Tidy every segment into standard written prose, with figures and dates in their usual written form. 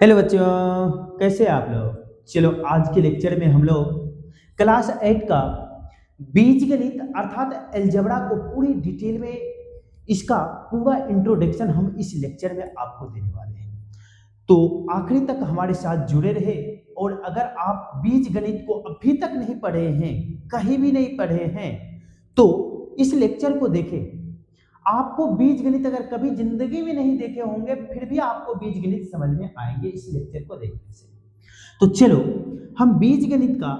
Hello बच्चों, कैसे हैं आप लोग। चलो आज के लेक्चर में हम लोग क्लास 8 का बीजगणित अर्थात अलजेब्रा को पूरी डिटेल में इसका पूरा इंट्रोडक्शन हम इस लेक्चर में आपको देने वाले हैं। तो आखिरी तक हमारे साथ जुड़े रहे। और अगर आप बीजगणित को अभी तक नहीं पढ़े हैं, कहीं भी नहीं पढ़े हैं, तो इस लेक्चर को देखें। आपको बीजगणित अगर कभी जिंदगी में नहीं देखे होंगे, फिर भी आपको बीजगणित समझ में आएंगे इस लेक्चर को देखने से। तो चलो हम बीजगणित का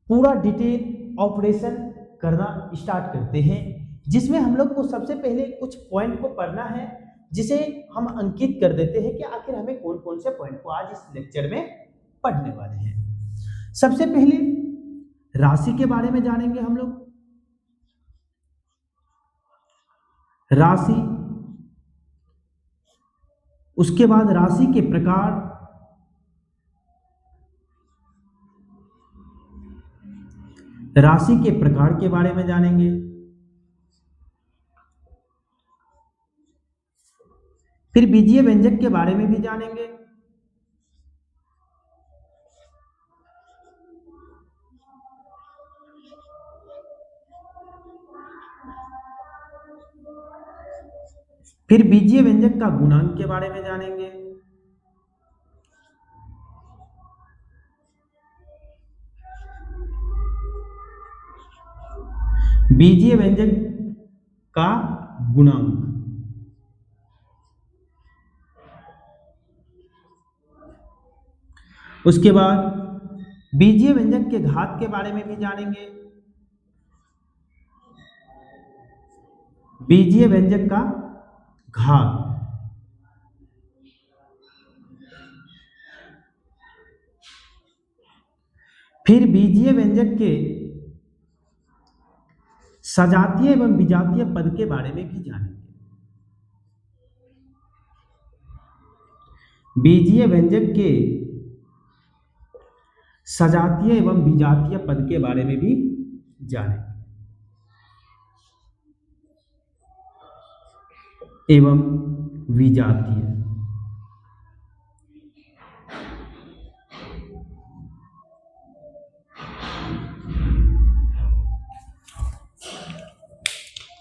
पूरा डिटेल ऑपरेशन करना स्टार्ट करते हैं, जिसमें हम लोग को सबसे पहले कुछ पॉइंट को पढ़ना है, जिसे हम अंकित कर देते हैं कि आखिर हमें कौन कौन से पॉइंट को आज इस लेक्चर में पढ़ने वाले हैं। सबसे पहले राशि के बारे में जानेंगे हम लोग। राशि, उसके बाद राशि के प्रकार, राशि के प्रकार के बारे में जानेंगे। फिर बीजीय व्यंजक के बारे में भी जानेंगे। फिर बीजीय व्यंजक का गुणांक के बारे में जानेंगे। बीजीय व्यंजक का गुणांक, उसके बाद बीजीय व्यंजक के घात के बारे में भी जानेंगे। बीजीय व्यंजक का घात, फिर बीजीय व्यंजक के सजातीय एवं विजातीय पद के बारे में भी जानेंगे। बीजीय व्यंजक के सजातीय एवं विजातीय पद के बारे में भी जानेंगे एवं विजातीय।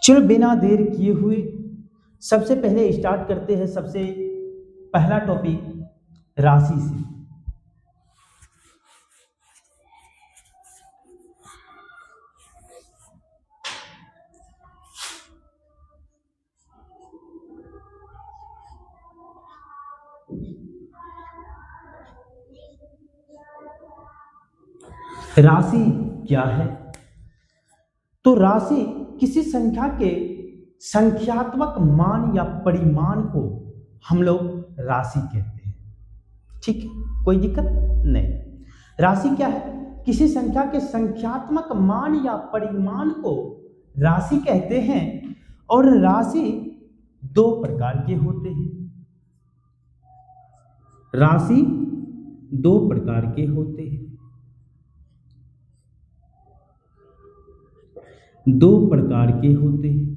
चलो बिना देर किए हुए सबसे पहले स्टार्ट करते हैं। सबसे पहला टॉपिक राशि से। राशि क्या है? तो राशि किसी संख्या के संख्यात्मक मान या परिमाण को हम लोग राशि कहते हैं। ठीक है, कोई दिक्कत नहीं। राशि क्या है? किसी संख्या के संख्यात्मक मान या परिमाण को राशि कहते हैं। और राशि दो प्रकार के होते हैं। राशि दो प्रकार के होते हैं। दो प्रकार के होते हैं।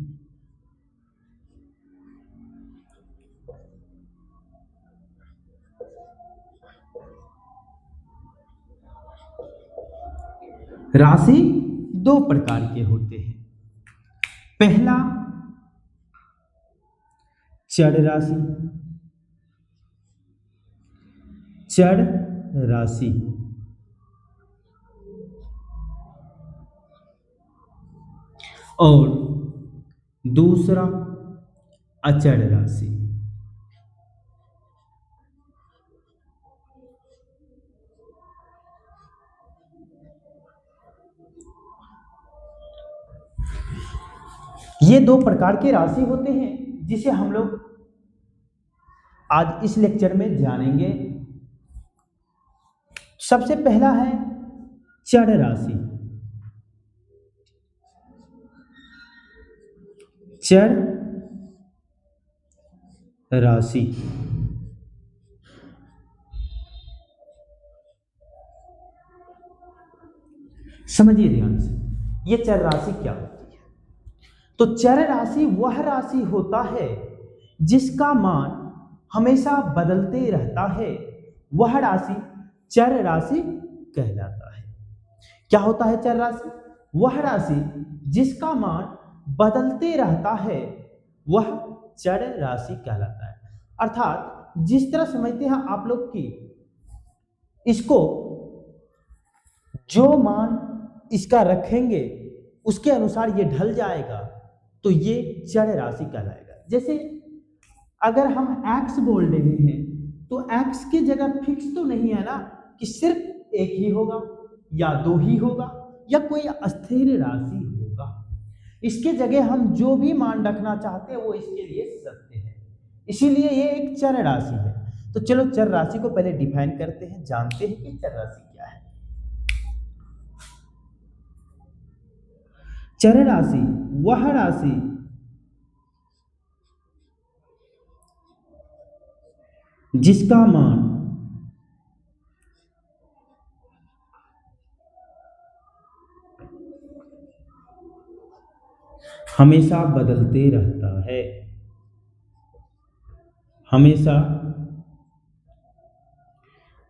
राशि दो प्रकार के होते हैं। पहला चर राशि। चर राशि, और दूसरा अचर राशि। ये दो प्रकार के राशि होते हैं, जिसे हम लोग आज इस लेक्चर में जानेंगे। सबसे पहला है चर राशि। चर राशि, समझिए ध्यान से, ये चर राशि क्या होती है। तो चर राशि वह राशि होता है जिसका मान हमेशा बदलते रहता है वह राशि चर राशि कहलाता है। क्या होता है चर राशि? वह राशि जिसका मान बदलते रहता है वह चर राशि कहलाता है। अर्थात जिस तरह समझते हैं आप लोग की इसको जो मान इसका रखेंगे उसके अनुसार ये ढल जाएगा तो ये चर राशि कहलाएगा। जैसे अगर हम x बोल रहे हैं तो x की जगह फिक्स तो नहीं है ना कि सिर्फ एक ही होगा या दो ही होगा या कोई अस्थिर राशि होगा। इसके जगह हम जो भी मान रखना चाहते हैं वो इसके लिए सत्य है, इसीलिए ये एक चर राशि है। तो चलो चर राशि को पहले डिफाइन करते हैं, जानते हैं कि चर राशि क्या है। चर राशि वह राशि जिसका मान हमेशा बदलते रहता है, हमेशा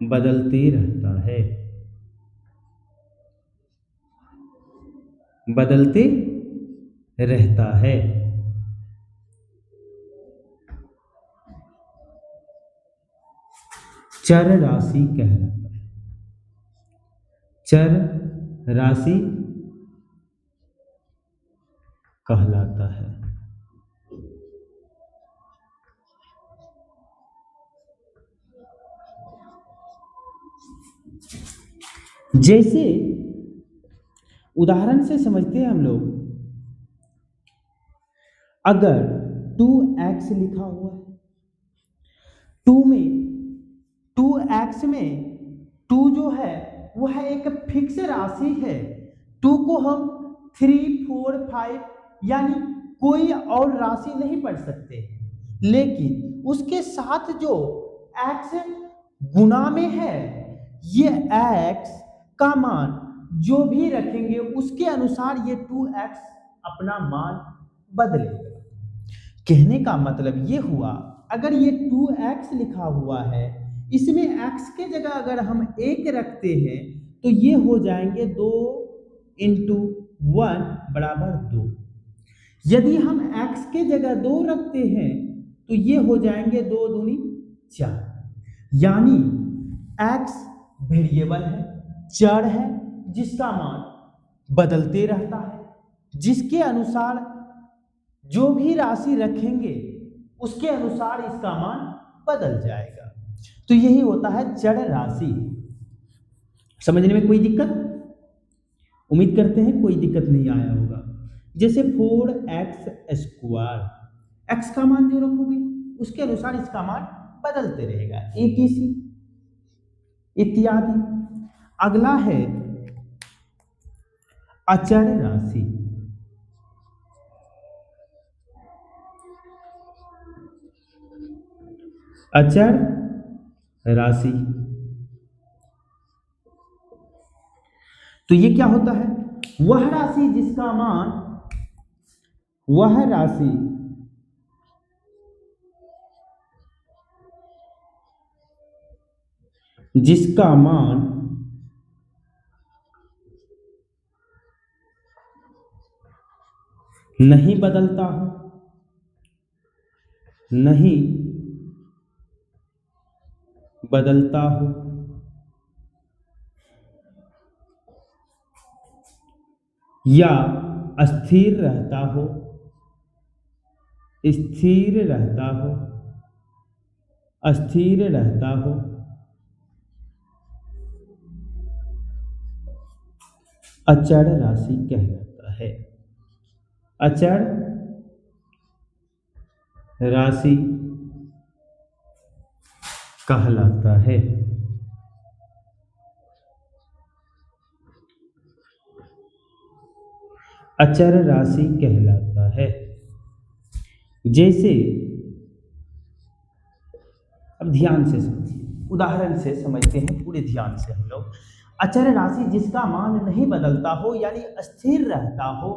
बदलते रहता है, बदलते रहता है। चर राशि कहलाता है, चर राशि कहलाता है। जैसे उदाहरण से समझते हैं हम लोग, अगर 2x लिखा हुआ है, 2x में 2 जो है वह एक फिक्स राशि है। 2 को हम 3, 4, 5 यानी कोई और राशि नहीं पढ़ सकते, लेकिन उसके साथ जो x गुना में है ये x का मान जो भी रखेंगे उसके अनुसार ये 2x अपना मान बदलेगा। कहने का मतलब ये हुआ, अगर ये 2x लिखा हुआ है इसमें x के जगह अगर हम 1 रखते हैं तो ये हो जाएंगे 2 × 1 = 2। यदि हम x के जगह 2 रखते हैं तो ये हो जाएंगे 2 दूनी 4। यानी x वेरिएबल है, चर है जिसका मान बदलते रहता है, जिसके अनुसार जो भी राशि रखेंगे उसके अनुसार इसका मान बदल जाएगा। तो यही होता है चर राशि। समझने में कोई दिक्कत? उम्मीद करते हैं कोई दिक्कत नहीं आया होगा। जैसे 4x², x का मान जो रखोगे उसके अनुसार इसका मान बदलते रहेगा, etc इत्यादि। अगला है अचर राशि। अचर राशि तो ये क्या होता है? वह राशि जिसका मान, वह राशि जिसका मान नहीं बदलता हो, नहीं बदलता हो, या अस्थिर रहता हो, स्थिर रहता हो, अस्थिर रहता हो, अचर राशि कहलाता है। अचर राशि कहलाता है। अचर राशि कहलाता है। जैसे अब ध्यान से समझिए, उदाहरण से समझते हैं पूरे ध्यान से हम लोग। अचर राशि जिसका मान नहीं बदलता हो यानी स्थिर रहता हो,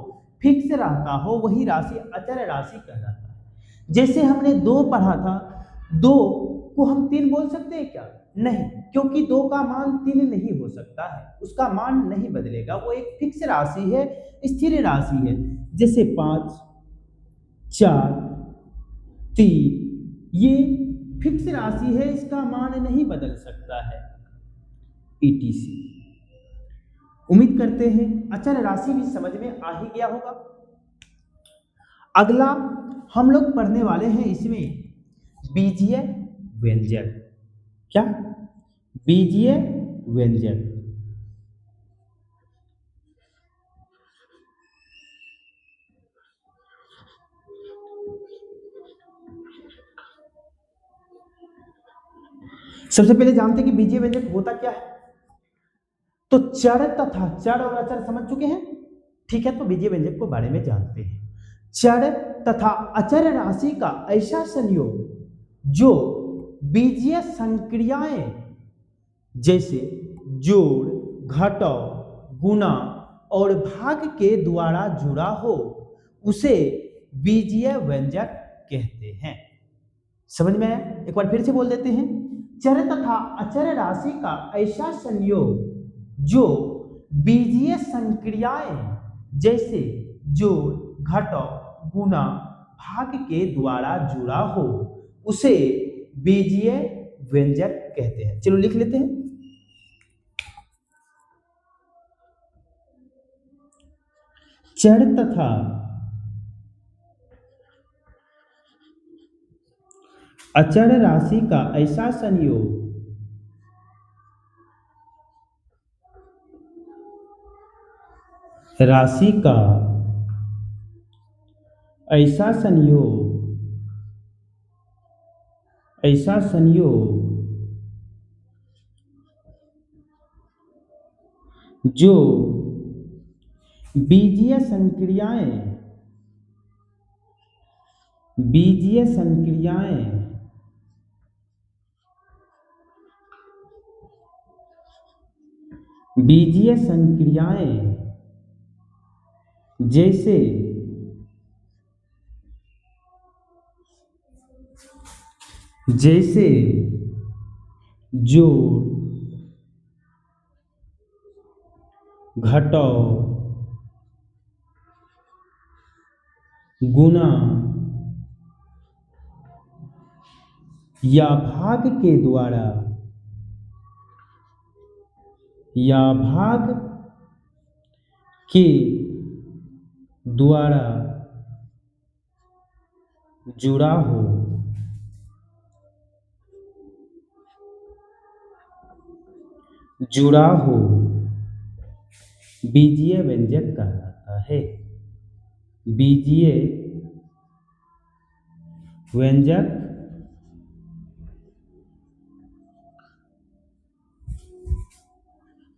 फिक्स रहता हो, वही राशि अचर राशि कहलाता है। जैसे हमने 2 पढ़ा था, 2 को हम 3 बोल सकते हैं क्या? नहीं, क्योंकि 2 का मान 3 नहीं हो सकता है, उसका मान नहीं बदलेगा, वो एक फिक्स राशि है, स्थिर राशि है। जैसे 5, 4, 3 ये फिक्स राशि है, इसका मान नहीं बदल सकता है। ETC। उम्मीद करते हैं अचर राशि भी समझ में आ ही गया होगा। अगला हम लोग पढ़ने वाले हैं इसमें बीजीय व्यंजक। क्या? बीजीय व्यंजक। सबसे पहले जानते हैं कि बीजीय व्यंजक होता क्या है। तो चर तथा चर और अचर समझ चुके हैं, ठीक है। तो बीजीय व्यंजक के बारे में जानते हैं। चर तथा अचर राशि का ऐसा संयोग जो बीजीय संक्रियाएं जैसे जोड़, घटाव, गुणा और भाग के द्वारा जुड़ा हो उसे बीजीय व्यंजक कहते हैं। समझ में आया? एक बार फिर से बोल देते हैं। चर तथा अचर राशि का ऐसा संयोग जो बीजीय संक्रियाएं जैसे जोड़, घटाव, गुणा, भाग के द्वारा जुड़ा हो उसे बीजीय व्यंजक कहते हैं। चलो लिख लेते हैं। चर तथा अचर राशि का ऐसा संयोग राशि का ऐसा संयोग जो बीजीय संक्रियाएं जैसे जोड़, घटाव, गुणा या भाग के द्वारा जुड़ा हो बीजीय व्यंजक कहलाता है। बीजीय व्यंजक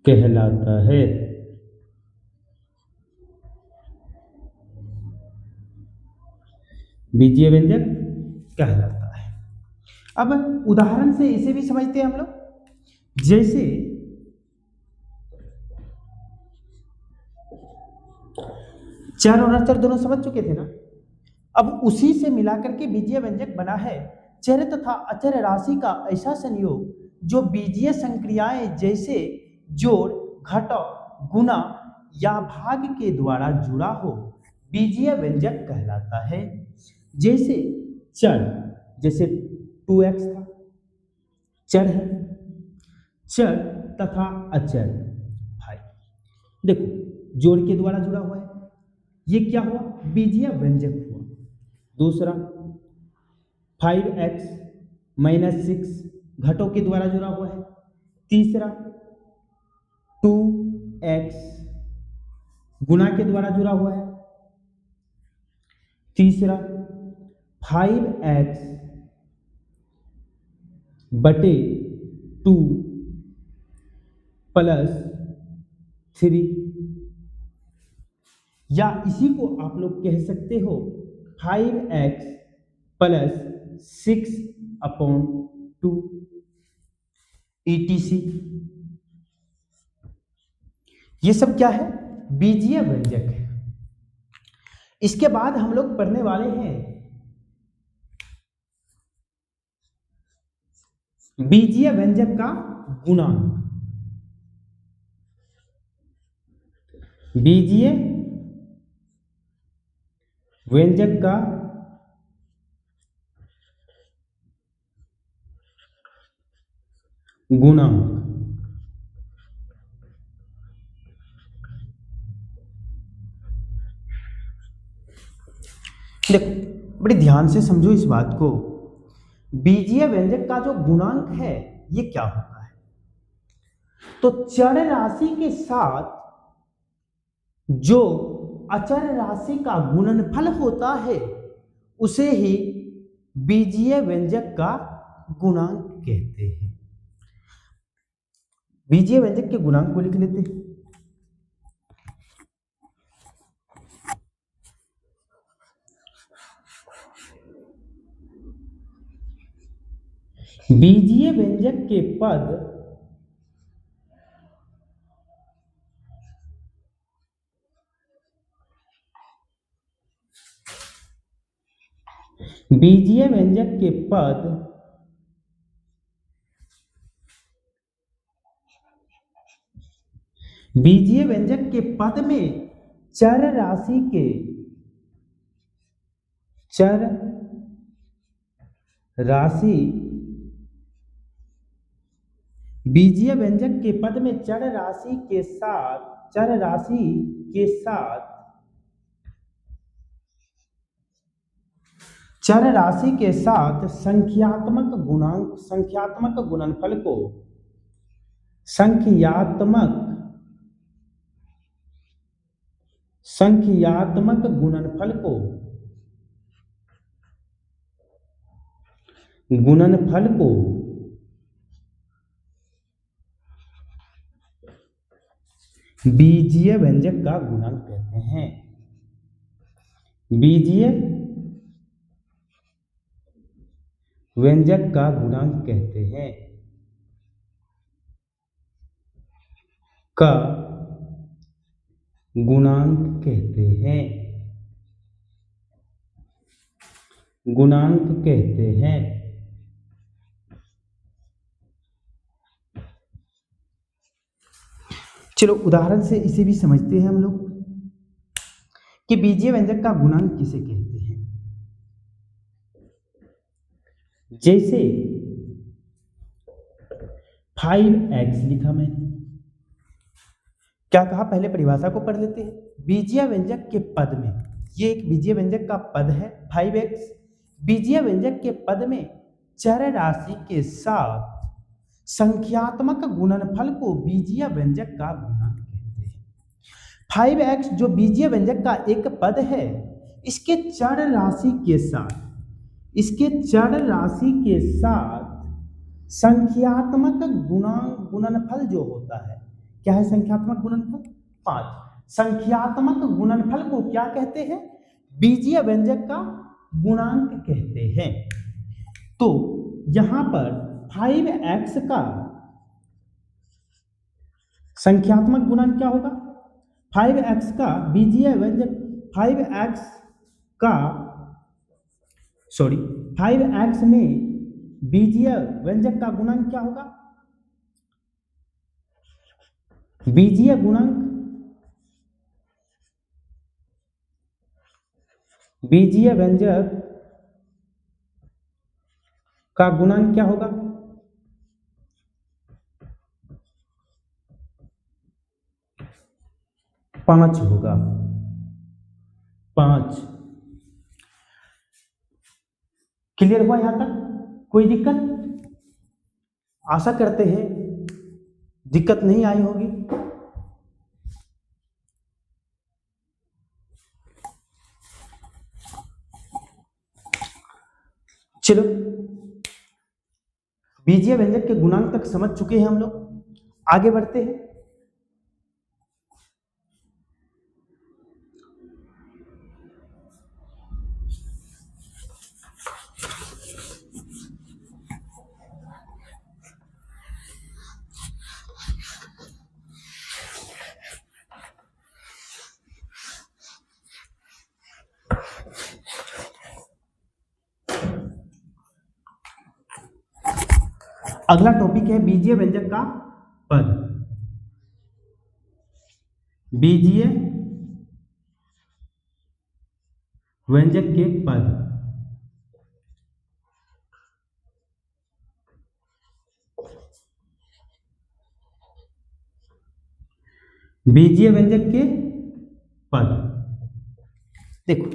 कहलाता है। बीजीय व्यंजक कहलाता है। अब उदाहरण से इसे भी समझते हैं हम लोग। जैसे चर और अचर दोनों समझ चुके थे ना, अब उसी से मिलाकर के बीजीय व्यंजक बना है। चर तथा अचर राशि का ऐसा संयोग जो बीजीय संक्रियाएं जैसे जोड़, घटाव, गुणा या भाग के द्वारा जुड़ा हो बीजीय व्यंजक कहलाता है। जैसे चर, जैसे 2x था, चर है। चर तथा अचर भाई देखो जोड़ के द्वारा जुड़ा हुआ है, ये क्या हुआ? बीजीय व्यंजक हुआ। दूसरा 5x - 6 घटों के द्वारा जुड़ा हुआ है। तीसरा 2x गुणा के द्वारा जुड़ा हुआ है। तीसरा 5x बटे 2 प्लस 3, या इसी को आप लोग कह सकते हो 5x प्लस 6/2 ETC। ये सब क्या है? बीजीय व्यंजक है। इसके बाद हम लोग पढ़ने वाले हैं बीजीय व्यंजक का गुणांक, बीजीय व्यंजक का गुणांक। देखो बड़े ध्यान से समझो इस बात को, बीजीय व्यंजक का जो गुणांक है ये क्या होता है? तो चर राशि के साथ जो अचर राशि का गुणनफल होता है उसे ही बीजीय व्यंजक का गुणांक कहते हैं। बीजीय व्यंजक के गुणांक को लिख लेते हैं। बीजीय व्यंजक के पद बीजीय व्यंजक के पद बीजीय व्यंजक के पद में चर राशि के चर राशि बीजीय व्यंजक के पद में चर राशि के साथ संख्यात्मक गुणनफल को बीजीय व्यंजक का गुणांक कहते हैं। बीजीय व्यंजक का गुणांक कहते हैं का गुणांक कहते हैं चलो उदाहरण से इसे भी समझते हैं हम लोग कि बीजीय व्यंजक का गुणांक किसे कहते हैं। जैसे 5x लिखा मैंने, क्या कहा, पहले परिभाषा को पढ़ लेते हैं। बीजीय व्यंजक के पद में, ये एक बीजीय व्यंजक का पद है 5x, बीजीय व्यंजक के पद में चर राशि के साथ संख्यात्मक गुणनफल को बीजीय व्यंजक का गुणांक कहते हैं। 5x जो बीजीय व्यंजक का एक पद है, इसके चर राशि के साथ संख्यात्मक गुणनफल जो होता है, क्या है संख्यात्मक गुणनफल? 5। संख्यात्मक गुणनफल को क्या कहते हैं? बीजीय व्यंजक का गुणांक कहते हैं। तो यहां पर 5x का संख्यात्मक गुणांक क्या होगा? 5x का बीजीय व्यंजक 5x में बीजीय व्यंजक का गुणांक क्या होगा? बीजीय व्यंजक का गुणांक क्या होगा? 5 होगा। 5 क्लियर हुआ यहां तक? कोई दिक्कत? आशा करते हैं दिक्कत नहीं आई होगी। चलो बीजीय व्यंजक के गुणांक तक समझ चुके हैं हम लोग, आगे बढ़ते हैं। अगला टॉपिक है बीजीय व्यंजक का पद। बीजीय व्यंजक के पद। बीजीय व्यंजक के पद। देखो,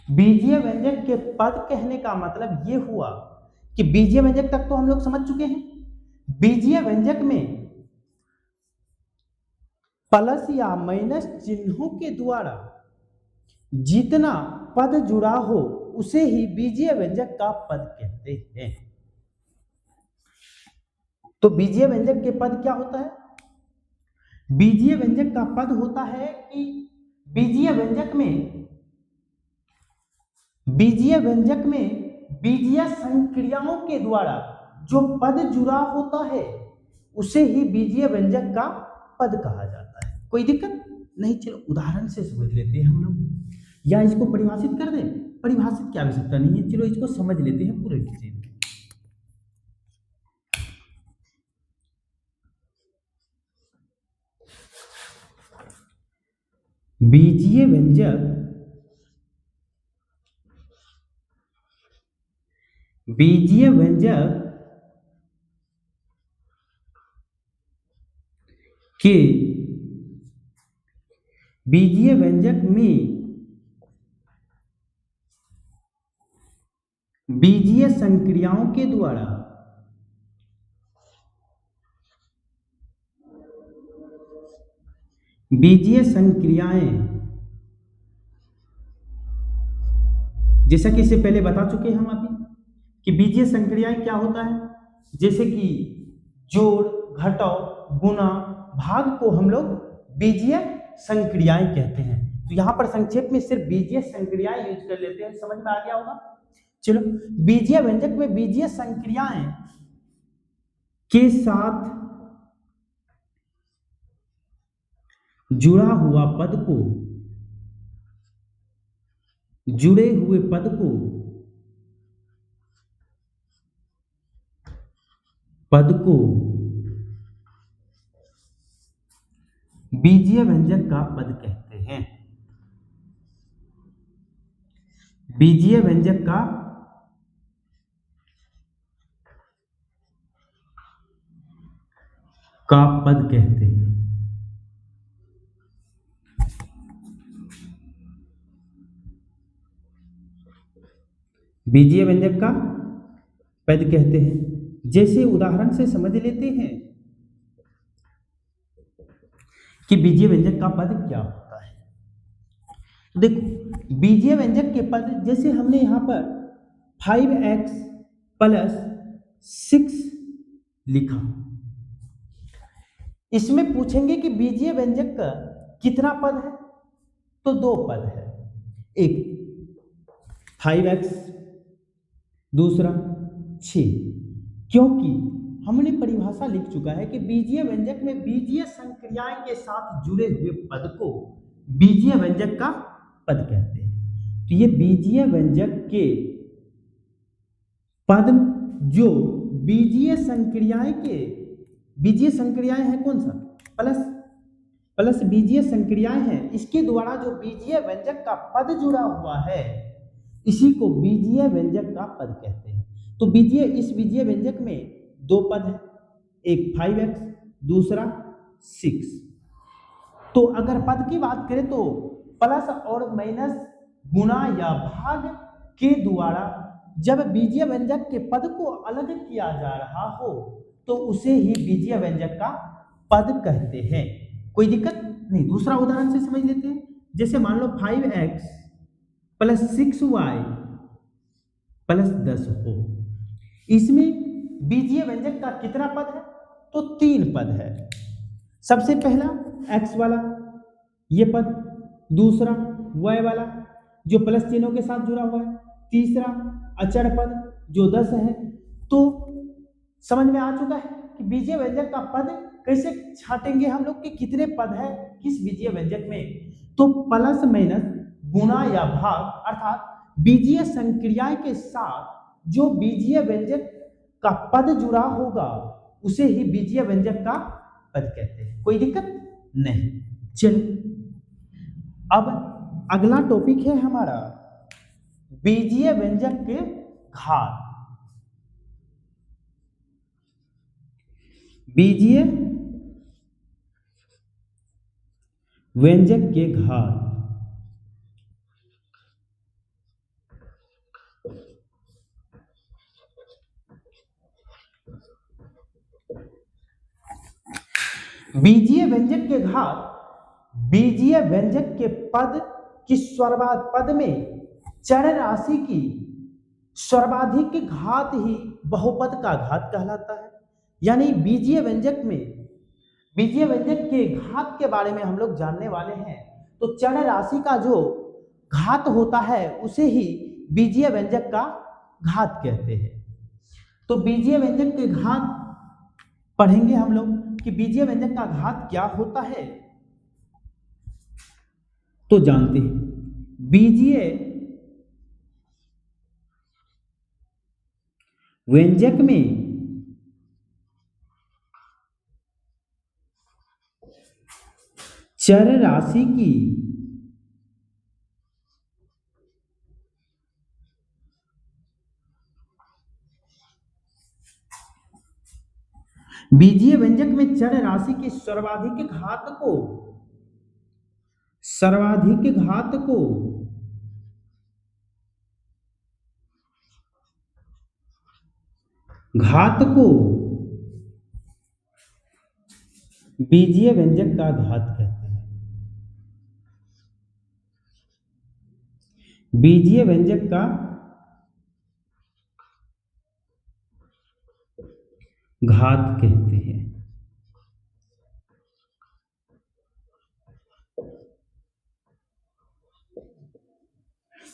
बीजीय व्यंजक के पद कहने का मतलब ये हुआ कि बीजीय व्यंजक तक तो हम लोग समझ चुके हैं। बीजीय व्यंजक में प्लस या माइनस चिन्हों के द्वारा जितना पद जुड़ा हो उसे ही बीजीय व्यंजक का पद कहते हैं। तो बीजीय व्यंजक के पद क्या होता है? बीजीय व्यंजक का पद होता है कि बीजीय व्यंजक में बीजीय संक्रियाओं के द्वारा जो पद जुड़ा होता है उसे ही बीजीय व्यंजक का पद कहा जाता है। कोई दिक्कत नहीं, चलो उदाहरण से समझ लेते हैं हम लोग, या इसको परिभाषित कर दें। परिभाषित की आवश्यकता नहीं है, चलो इसको समझ लेते हैं पूरे चीज। बीजीय व्यंजक के बीजीय व्यंजक में बीजीय संक्रियाओं के द्वारा बीजीय संक्रियाएं, जैसा कि इससे पहले बता चुके हैं हम अभी कि बीजीय संक्रियाएं क्या होता है, जैसे कि जोड़, घटाव, गुणा, भाग को हम लोग बीजीय संक्रियाएं कहते हैं। तो यहां पर संक्षेप में सिर्फ बीजीय संक्रियाएं यूज कर लेते हैं, समझ में आ गया होगा। चलो, बीजीय व्यंजक में बीजीय संक्रियाएं के साथ जुड़ा हुआ पद को, जुड़े हुए पद को बीजीय व्यंजक का पद कहते हैं। बीजीय व्यंजक का पद कहते हैं। बीजीय व्यंजक का पद कहते हैं। जैसे उदाहरण से समझ लेते हैं कि बीजीय व्यंजक का पद क्या होता है। देखो, बीजीय व्यंजक के पद, जैसे हमने यहां पर 5x + 6 लिखा, इसमें पूछेंगे कि बीजीय व्यंजक का कितना पद है, तो 2 पद है। एक 5x, दूसरा 6, क्योंकि हमने परिभाषा लिख चुका है कि बीजीय व्यंजक में बीजीय संक्रियाएं के साथ जुड़े हुए पद को बीजीय व्यंजक का पद कहते हैं। तो ये बीजीय व्यंजक के पद जो बीजीय संक्रियाएं हैं, कौन सा? प्लस बीजीय संक्रियाएं हैं, इसके द्वारा जो बीजीय व्यंजक का पद जुड़ा हुआ है इसी को बीजीय व्यंजक का पद कहते हैं। तो इस बीजीय व्यंजक में 2 पद है, एक 5x, दूसरा 6। तो अगर पद की बात करें तो प्लस और माइनस, गुणा या भाग के द्वारा जब बीजीय व्यंजक के पद को अलग किया जा रहा हो तो उसे ही बीजीय व्यंजक का पद कहते हैं। कोई दिक्कत नहीं। दूसरा उदाहरण से समझ लेते हैं। जैसे मान लो 5x + 6y + 10 हो, इसमें बीजीय व्यंजक का कितना पद है? तो 3 पद है। सबसे पहला x वाला ये पद, दूसरा y वाला जो प्लस चिन्हों के साथ जुड़ा हुआ है, तीसरा अचर पद जो 10 है। तो समझ में आ चुका है कि बीजीय व्यंजक का पद कैसे छाटेंगे हम लोग कि कितने पद है किस बीजीय व्यंजक में। तो प्लस माइनस, गुणा या भाग, अर्थात बीजीय संक्रियाएं के साथ जो बीजीय व्यंजक का पद जुड़ा होगा उसे ही बीजीय व्यंजक का पद कहते हैं। कोई दिक्कत नहीं। चलिए अब अगला टॉपिक है हमारा बीजीय व्यंजक के घात। बीजीय व्यंजक के घात। बीजीय व्यंजक के घात बीजीय व्यंजक के पद की पद में चर राशि की सर्वाधिक घात ही बहुपद का घात कहलाता है। यानी बीजीय व्यंजक में बीजीय व्यंजक के घात के बारे में हम लोग जानने वाले हैं। तो चर राशि का जो घात होता है उसे ही बीजीय व्यंजक का घात कहते हैं। तो बीजीय व्यंजक के घात पढ़ेंगे हम लोग कि बीजीय व्यंजक का घात क्या होता है। तो जानते हैं बीजीय व्यंजक में चर राशि की बीजीय व्यंजक में चर राशि की सर्वाधिक घात को बीजीय व्यंजक का घात कहते हैं। बीजीय व्यंजक का घात कहते हैं।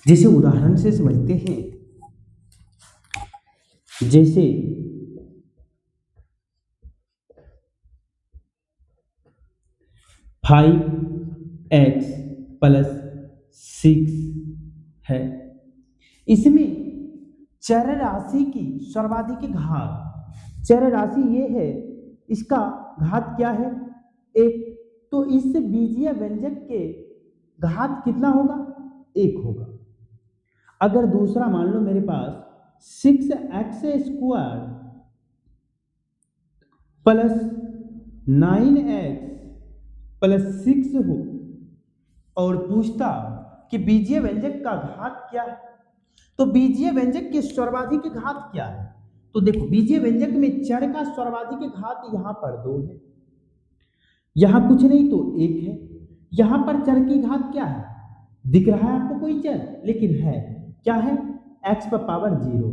जैसे उदाहरण से समझते हैं, जैसे 5x + 6 है। इसमें चर राशि की सर्वाधिक घात, चर राशि ये है, इसका घात क्या है 1। तो इस बीजीय व्यंजक के घात कितना होगा 1 होगा। अगर दूसरा मान लो मेरे पास 6x² + 9x + 6 हो और पूछता कि बीजीय व्यंजक का घात क्या है, तो बीजीय व्यंजक के सर्वाधिक घात क्या है। तो देखो बीजीय व्यंजक में चर का सर्वाधिक घात यहाँ पर 2 है, यहाँ कुछ नहीं तो 1 है। यहाँ पर चर की घात क्या है, दिख रहा है आपको कोई चर, लेकिन है क्या है x⁻0।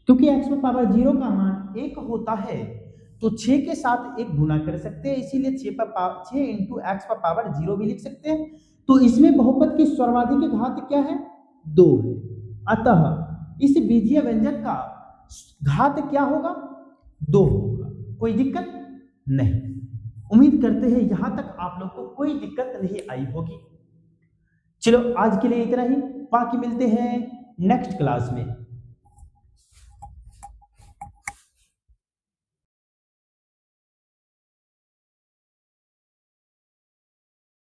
क्योंकि x⁻0 का मान 1 होता है तो 6 के साथ 1 गुना कर सकते हैं, इसीलिए 6 × x⁻0 भी लिख सकते हैं। तो इसमें बहुपद की सर्वाधिक घात क्या है 2 है। अतः इस बीजीय व्यंजक का घात क्या होगा 2 होगा। कोई दिक्कत नहीं। उम्मीद करते हैं यहां तक आप लोग को कोई दिक्कत नहीं आई होगी। चलो आज के लिए इतना ही, बाकी मिलते हैं नेक्स्ट क्लास में।